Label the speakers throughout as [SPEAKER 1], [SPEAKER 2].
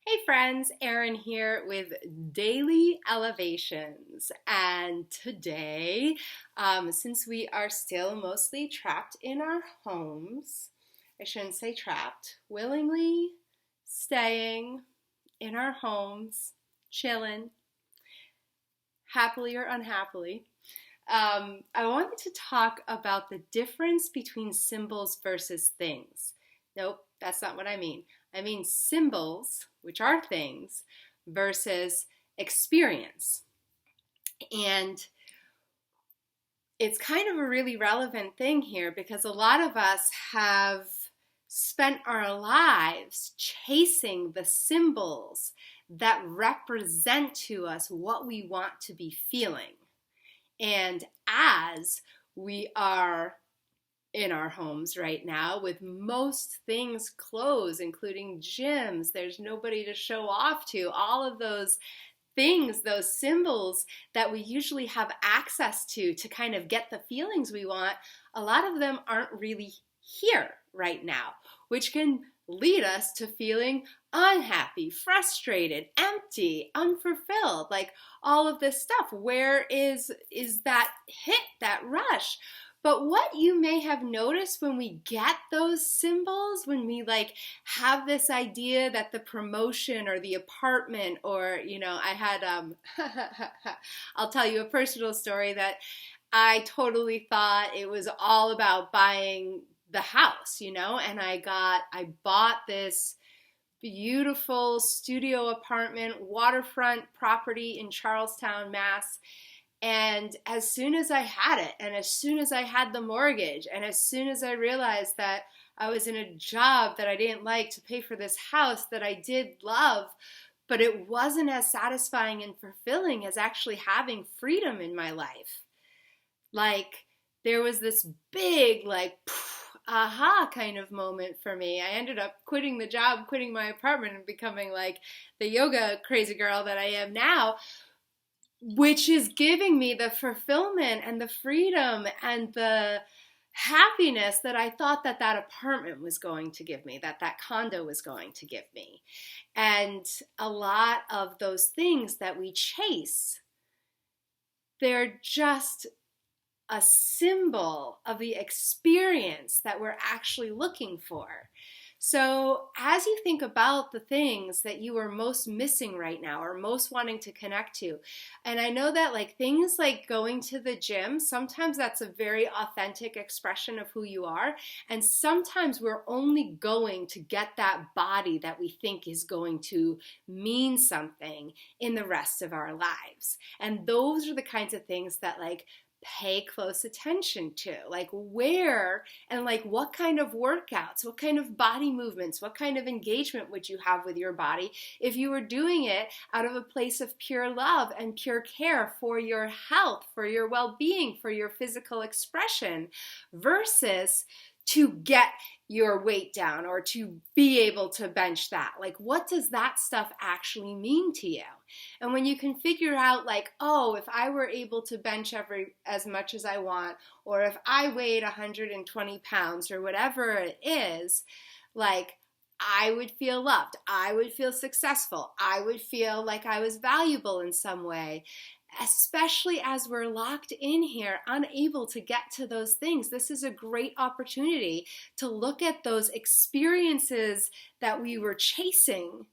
[SPEAKER 1] Hey friends, Erin here with Daily Elevations. And today, since we are still mostly trapped in our homes, I shouldn't say trapped, willingly staying in our homes, chilling, happily or unhappily, I wanted to talk about the difference between symbols versus things. Nope, that's not what I mean. I mean symbols, which are things, versus experience. And it's kind of a really relevant thing here because a lot of us have spent our lives chasing the symbols that represent to us what we want to be feeling. And as we are in our homes right now with most things closed, including gyms, there's nobody to show off to, all of those things, those symbols that we usually have access to kind of get the feelings we want, a lot of them aren't really here right now, which can lead us to feeling unhappy, frustrated, empty, unfulfilled, like all of this stuff. Where is that hit, that rush? But what you may have noticed when we get those symbols, when we like have this idea that the promotion or the apartment or, I had, I'll tell you a personal story that I totally thought it was all about buying the house, and I bought this beautiful studio apartment, waterfront property in Charlestown, Mass. And as soon as I had it, and as soon as I had the mortgage, and as soon as I realized that I was in a job that I didn't like to pay for this house that I did love, but it wasn't as satisfying and fulfilling as actually having freedom in my life. Like, there was this big, aha kind of moment for me. I ended up quitting the job, quitting my apartment, and becoming like the yoga crazy girl that I am now, which is giving me the fulfillment and the freedom and the happiness that I thought that apartment was going to give me, that condo was going to give me. And a lot of those things that we chase, they're just a symbol of the experience that we're actually looking for. So as you think about the things that you are most missing right now or most wanting to connect to, and I know that like things like going to the gym, sometimes that's a very authentic expression of who you are. And sometimes we're only going to get that body that we think is going to mean something in the rest of our lives. And those are the kinds of things that like pay close attention to, like where and like what kind of workouts, what kind of body movements, what kind of engagement would you have with your body if you were doing it out of a place of pure love and pure care for your health, for your well-being, for your physical expression, versus to get your weight down or to be able to bench that. Like, what does that stuff actually mean to you? And when you can figure out like, oh, if I were able to bench as much as I want, or if I weighed 120 pounds or whatever it is, like I would feel loved, I would feel successful, I would feel like I was valuable in some way. Especially as we're locked in here, unable to get to those things, this is a great opportunity to look at those experiences that we were chasing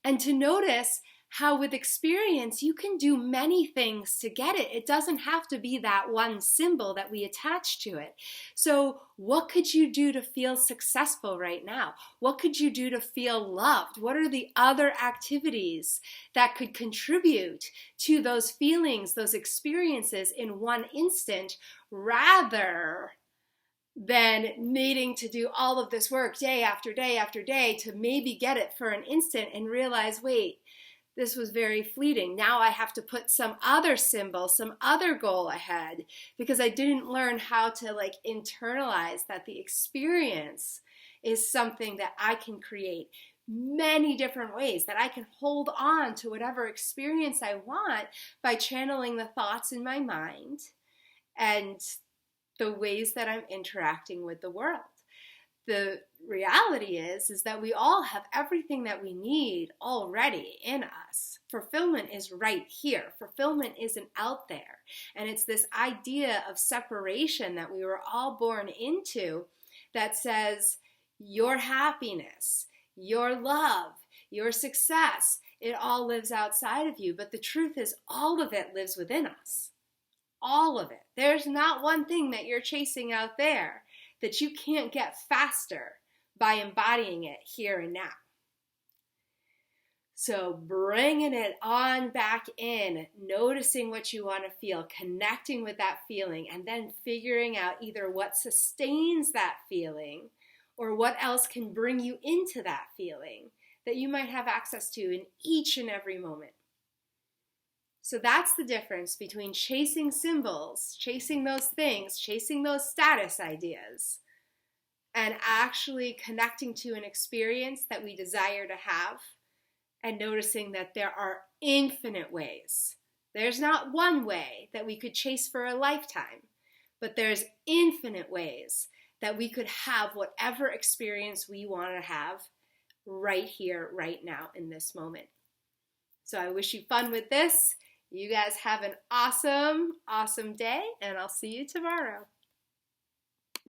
[SPEAKER 1] and to notice how with experience you can do many things to get it. It doesn't have to be that one symbol that we attach to it. So what could you do to feel successful right now? What could you do to feel loved? What are the other activities that could contribute to those feelings, those experiences in one instant, rather than needing to do all of this work day after day after day to maybe get it for an instant and realize, wait, this was very fleeting. Now I have to put some other symbol, some other goal ahead because I didn't learn how to like internalize that the experience is something that I can create many different ways, that I can hold on to whatever experience I want by channeling the thoughts in my mind and the ways that I'm interacting with the world. reality is that we all have everything that we need already in us. Fulfillment is right here. Fulfillment isn't out there. And it's this idea of separation that we were all born into that says your happiness, your love, your success, it all lives outside of you. But the truth is, all of it lives within us. All of it. There's not one thing that you're chasing out there that you can't get faster by embodying it here and now. So bringing it on back in, noticing what you want to feel, connecting with that feeling, and then figuring out either what sustains that feeling or what else can bring you into that feeling that you might have access to in each and every moment. So that's the difference between chasing symbols, chasing those things, chasing those status ideas, and actually connecting to an experience that we desire to have and noticing that there are infinite ways. There's not one way that we could chase for a lifetime, but there's infinite ways that we could have whatever experience we want to have right here, right now, in this moment. So I wish you fun with this. You guys have an awesome, awesome day, and I'll see you tomorrow.